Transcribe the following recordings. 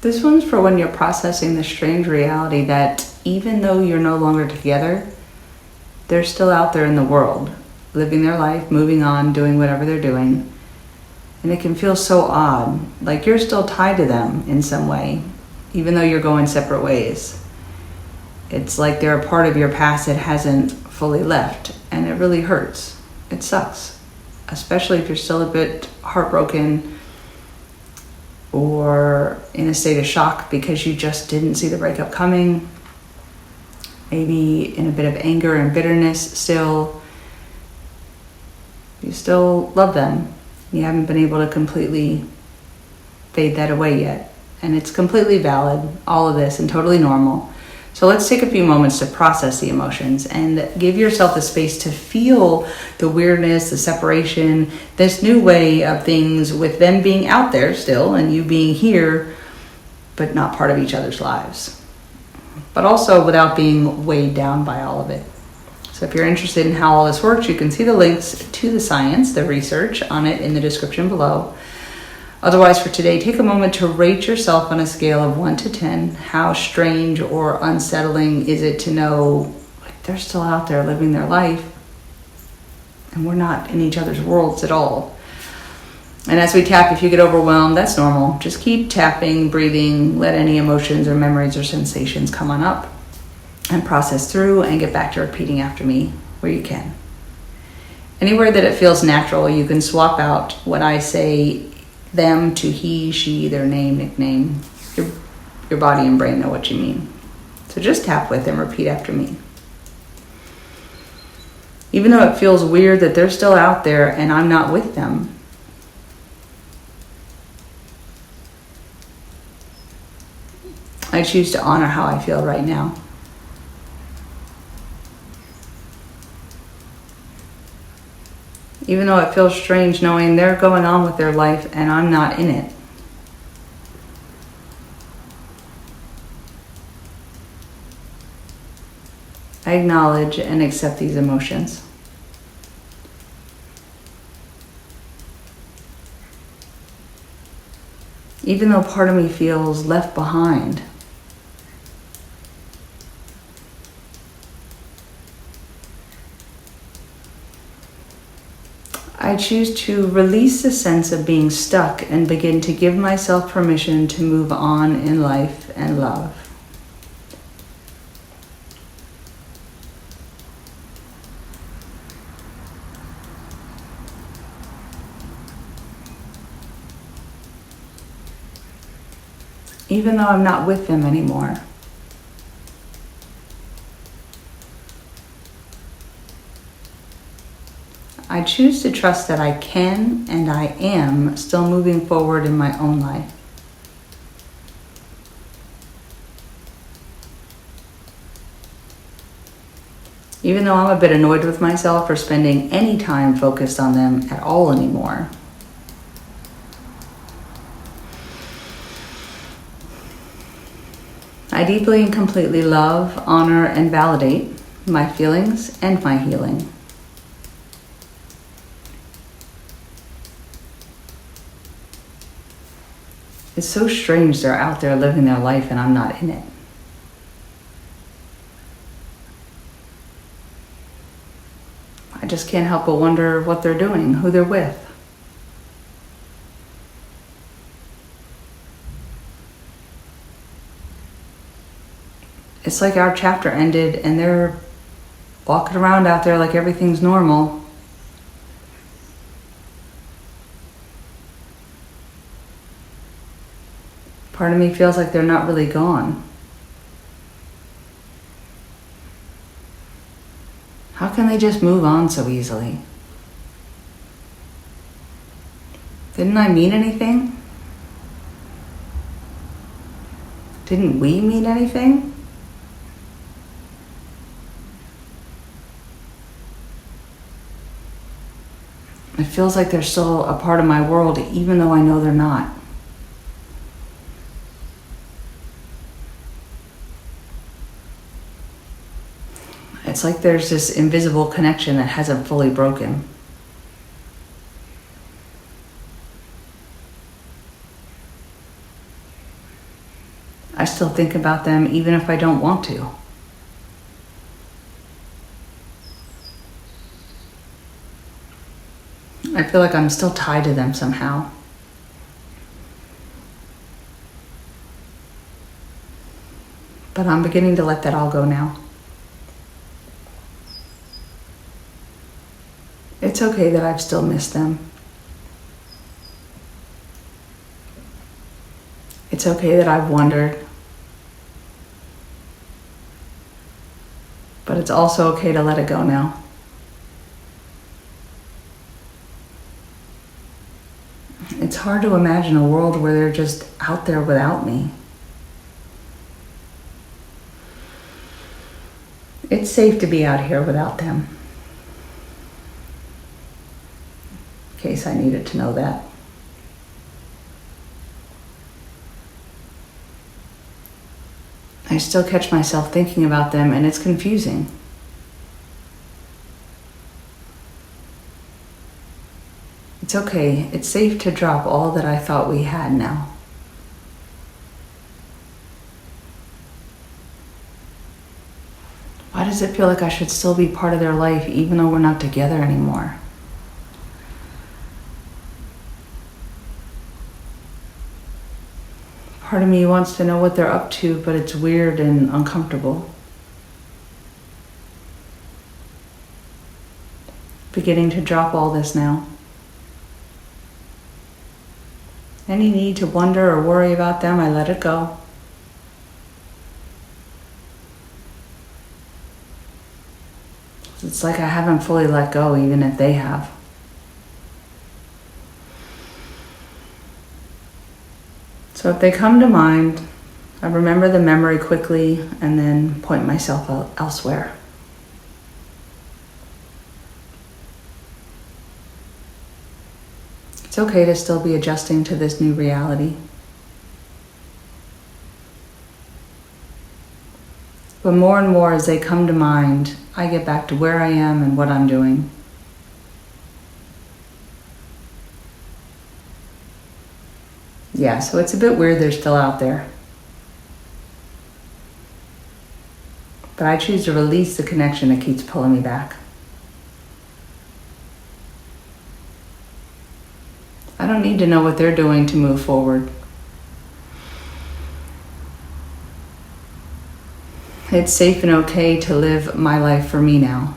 This one's for when you're processing the strange reality that even though you're no longer together, they're still out there in the world, living their life, moving on, doing whatever they're doing. And it can feel so odd, like you're still tied to them in some way, even though you're going separate ways. It's like they're a part of your past that hasn't fully left, and it really hurts. It sucks, especially if you're still a bit heartbroken or in a state of shock because you just didn't see the breakup coming. Maybe in a bit of anger and bitterness still. You still love them. You haven't been able to completely fade that away yet. And it's completely valid, all of this, and totally normal. So let's take a few moments to process the emotions and give yourself the space to feel the weirdness, the separation, this new way of things with them being out there still and you being here, but not part of each other's lives. But also without being weighed down by all of it. So if you're interested in how all this works, you can see the links to the science, the research on it in the description below. Otherwise, for today, take a moment to rate yourself on a scale of 1 to 10. How strange or unsettling is it to know like, they're still out there living their life and we're not in each other's worlds at all? And as we tap, if you get overwhelmed, that's normal. Just keep tapping, breathing, let any emotions or memories or sensations come on up and process through and get back to repeating after me where you can. Anywhere that it feels natural, you can swap out what I say them to he, she, their name, nickname. Your body and brain know what you mean. So just tap with and repeat after me. Even though it feels weird that they're still out there and I'm not with them, I choose to honor how I feel right now. Even though it feels strange knowing they're going on with their life and I'm not in it. I acknowledge and accept these emotions. Even though part of me feels left behind, I choose to release the sense of being stuck and begin to give myself permission to move on in life and love. Even though I'm not with them anymore. I choose to trust that I can and I am still moving forward in my own life. Even though I'm a bit annoyed with myself for spending any time focused on them at all anymore. I deeply and completely love, honor, and validate my feelings and my healing. It's so strange they're out there living their life and I'm not in it. I just can't help but wonder what they're doing, who they're with. It's like our chapter ended and they're walking around out there like everything's normal. Part of me feels like they're not really gone. How can they just move on so easily? Didn't I mean anything? Didn't we mean anything? It feels like they're still a part of my world, even though I know they're not. It's like there's this invisible connection that hasn't fully broken. I still think about them even if I don't want to. I feel like I'm still tied to them somehow. But I'm beginning to let that all go now. It's okay that I've still missed them. It's okay that I've wondered. But it's also okay to let it go now. It's hard to imagine a world where they're just out there without me. It's safe to be out here without them. In case I needed to know that. I still catch myself thinking about them, and it's confusing. It's okay. It's safe to drop all that I thought we had now. Why does it feel like I should still be part of their life even though we're not together anymore? Part of me wants to know what they're up to, but it's weird and uncomfortable. Beginning to drop all this now. Any need to wonder or worry about them, I let it go. It's like I haven't fully let go, even if they have. So if they come to mind, I remember the memory quickly and then point myself out elsewhere. It's okay to still be adjusting to this new reality. But more and more as they come to mind, I get back to where I am and what I'm doing. Yeah, so it's a bit weird they're still out there. But I choose to release the connection that keeps pulling me back. I don't need to know what they're doing to move forward. It's safe and okay to live my life for me now.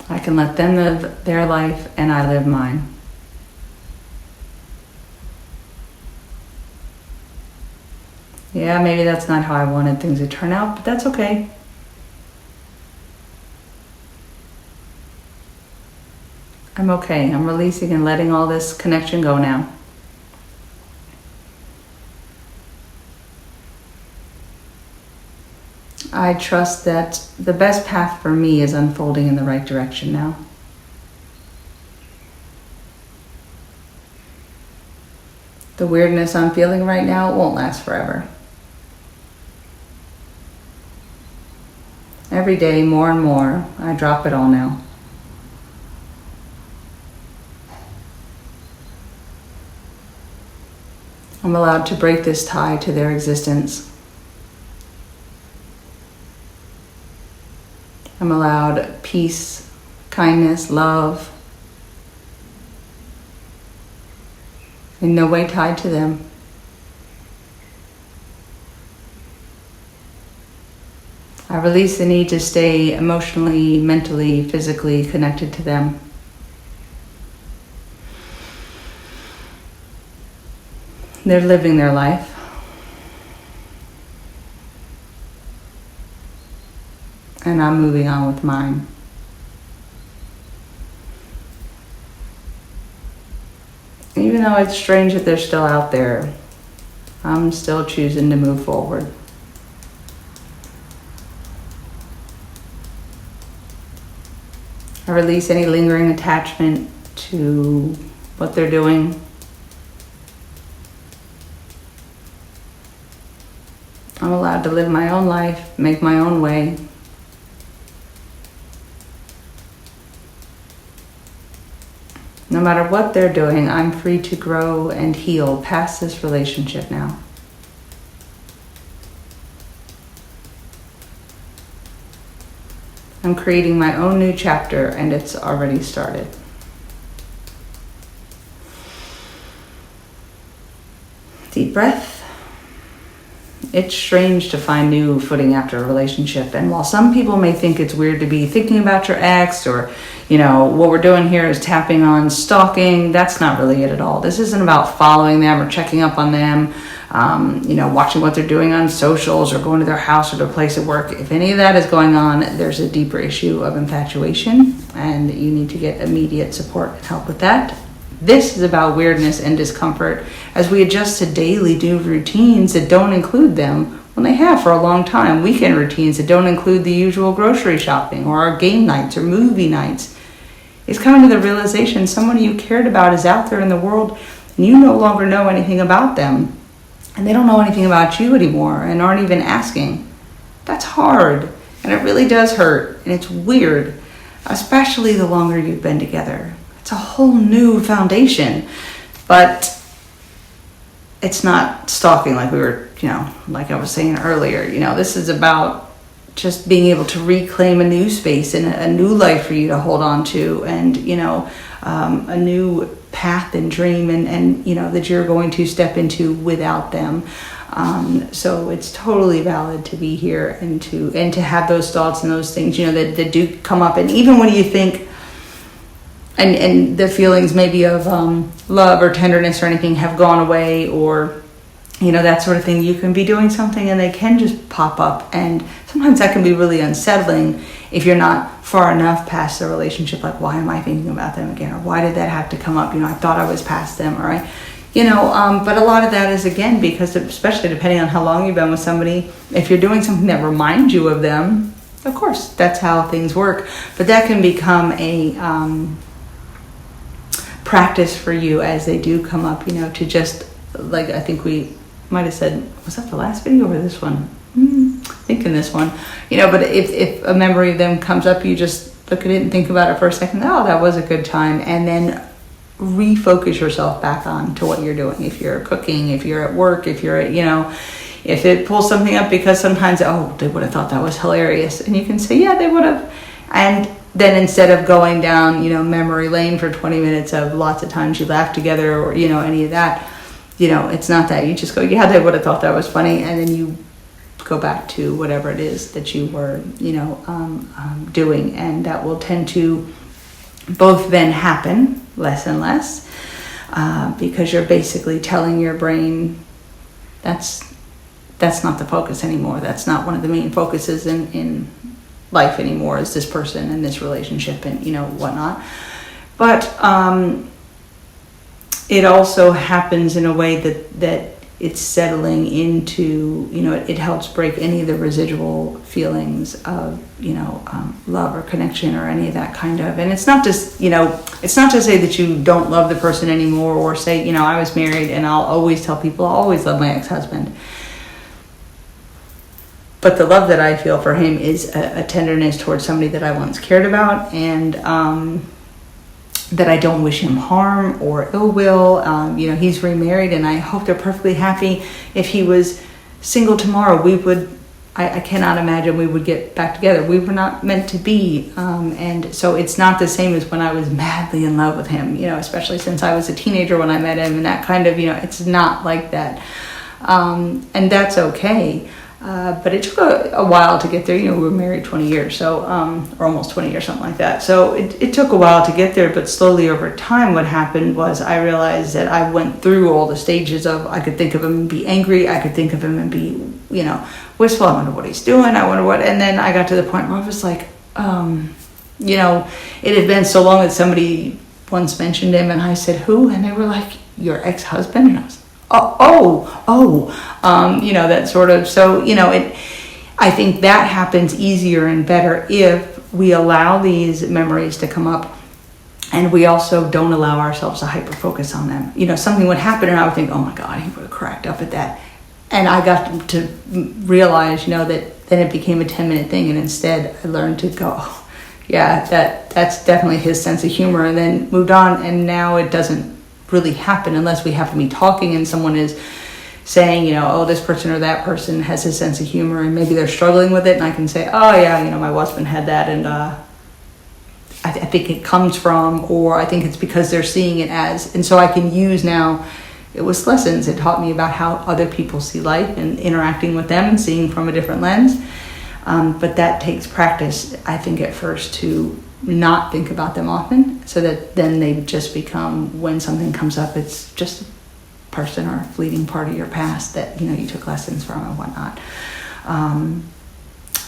I can let them live their life and I live mine. Yeah, maybe that's not how I wanted things to turn out, but that's okay. I'm okay. I'm releasing and letting all this connection go now. I trust that the best path for me is unfolding in the right direction now. The weirdness I'm feeling right now won't last forever. Every day, more and more, I drop it all now. I'm allowed to break this tie to their existence. I'm allowed peace, kindness, love, in no way tied to them. I release the need to stay emotionally, mentally, physically connected to them. They're living their life. And I'm moving on with mine. Even though it's strange that they're still out there, I'm still choosing to move forward. I release any lingering attachment to what they're doing. I'm allowed to live my own life, make my own way. No matter what they're doing, I'm free to grow and heal past this relationship now. I'm creating my own new chapter, and it's already started. Deep breath. It's strange to find new footing after a relationship. And while some people may think it's weird to be thinking about your ex, or, what we're doing here is tapping on stalking, that's not really it at all. This isn't about following them or checking up on them, watching what they're doing on socials or going to their house or their place of work. If any of that is going on, there's a deeper issue of infatuation, and you need to get immediate support and help with that. This is about weirdness and discomfort as we adjust to daily new routines that don't include them when they have for a long time. Weekend routines that don't include the usual grocery shopping or our game nights or movie nights. It's coming to the realization someone you cared about is out there in the world and you no longer know anything about them. And they don't know anything about you anymore and aren't even asking. That's hard, and it really does hurt, and it's weird, especially the longer you've been together. It's a whole new foundation, but it's not stalking like we were, like I was saying earlier. This is about just being able to reclaim a new space and a new life for you to hold on to, and, a new path and dream and that you're going to step into without them. So it's totally valid to be here and to have those thoughts and those things, that do come up. And even when you think, and the feelings maybe of love or tenderness or anything have gone away, or that sort of thing, you can be doing something and they can just pop up, and sometimes that can be really unsettling if you're not far enough past the relationship. Like, why am I thinking about them again, or why did that have to come up? I thought I was past them, or but a lot of that is, again, because especially depending on how long you've been with somebody, if you're doing something that reminds you of them, of course that's how things work, but that can become a practice for you as they do come up, to just, like, I think we might have said, was that the last video or this one? I think in this one, but if a memory of them comes up, you just look at it and think about it for a second. Oh, that was a good time. And then refocus yourself back on to what you're doing. If you're cooking, if you're at work, if you're at, if it pulls something up, because sometimes, they would have thought that was hilarious. And you can say, yeah, they would have. And then instead of going down, memory lane for 20 minutes of lots of times you laughed together or, any of that, it's not that. You just go, yeah, they would have thought that was funny. And then you go back to whatever it is that you were, doing. And that will tend to both then happen less and less, because you're basically telling your brain that's not the focus anymore. That's not one of the main focuses in life anymore, is this person and this relationship and whatnot. But it also happens in a way that it's settling into, it helps break any of the residual feelings of love or connection or any of that kind of. And it's not just it's not to say that you don't love the person anymore, or say, I was married and I'll always tell people I always love my ex-husband. But the love that I feel for him is a tenderness towards somebody that I once cared about, and that I don't wish him harm or ill will. He's remarried, and I hope they're perfectly happy. If he was single tomorrow, I cannot imagine we would get back together. We were not meant to be. And so it's not the same as when I was madly in love with him, especially since I was a teenager when I met him, and that kind of, it's not like that. And that's okay. But it took a while to get there. We were married 20 years, so or almost 20 years, something like that. So it took a while to get there, but slowly over time what happened was I realized that I went through all the stages of, I could think of him and be angry, I could think of him and be, wistful, I wonder what he's doing, I wonder what, and then I got to the point where I was like, it had been so long that somebody once mentioned him, and I said, who? And they were like, your ex-husband? And I was that sort of, so, I think that happens easier and better if we allow these memories to come up, and we also don't allow ourselves to hyper-focus on them. Something would happen and I would think, oh my God, he would have cracked up at that. And I got to realize, that then it became a 10-minute thing, and instead I learned to go, yeah, that's definitely his sense of humor, and then moved on. And now it doesn't really happen unless we happen to be talking and someone is saying, you know, oh, this person or that person has his sense of humor, and maybe they're struggling with it, and I can say, oh yeah, you know, my husband had that, and I think it comes from, or I think it's because they're seeing it as, and so I can use now, it was lessons. It taught me about how other people see life and interacting with them and seeing from a different lens. But that takes practice, I think, at first, to not think about them often, so that then they just become, when something comes up, it's just a person or a fleeting part of your past that, you know, you took lessons from and whatnot.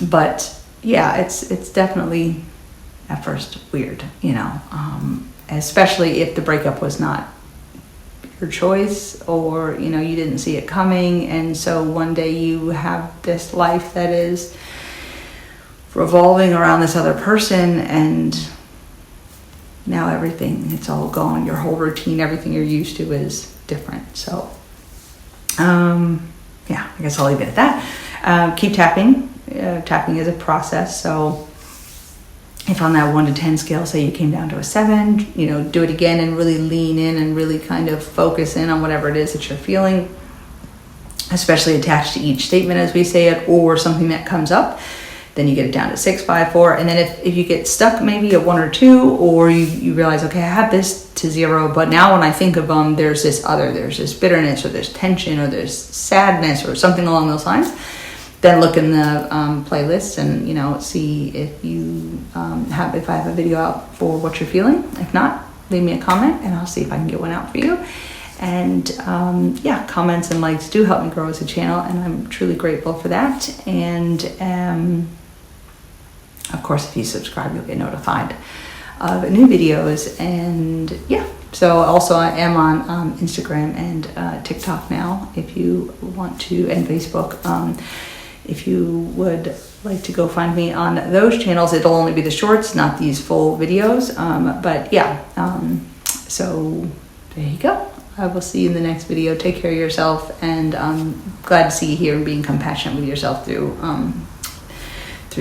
But yeah, it's definitely at first weird, you know, especially if the breakup was not your choice, or, you know, you didn't see it coming, and so one day you have this life that is revolving around this other person, and now everything, it's all gone. Your whole routine, everything you're used to is different. So yeah, I guess I'll leave it at that. Keep tapping. Tapping is a process. So if on that 1 to 10 scale, say you came down to a 7, you know, do it again and really lean in and really kind of focus in on whatever it is that you're feeling, especially attached to each statement as we say it, or something that comes up. Then you get it down to 6, 5, 4. And then if you get stuck maybe at 1 or 2, or you realize, okay, I have this to 0, but now when I think of them, there's this other, there's this bitterness, or there's tension, or there's sadness, or something along those lines, then look in the playlist and, you know, see if you if I have a video out for what you're feeling. If not, leave me a comment and I'll see if I can get one out for you. And yeah, comments and likes do help me grow as a channel, and I'm truly grateful for that. And of course, if you subscribe, you'll get notified of new videos. And yeah, so also I am on Instagram and TikTok now, if you want to, and Facebook. If you would like to go find me on those channels, it'll only be the shorts, not these full videos. But yeah, so there you go. I will see you in the next video. Take care of yourself, and I'm glad to see you here and being compassionate with yourself through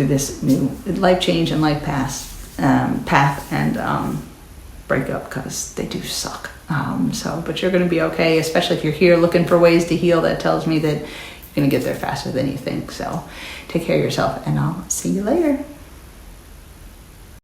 this new life change and life path and breakup, because they do suck. But you're going to be okay, especially if you're here looking for ways to heal. That tells me that you're going to get there faster than you think. So take care of yourself, and I'll see you later.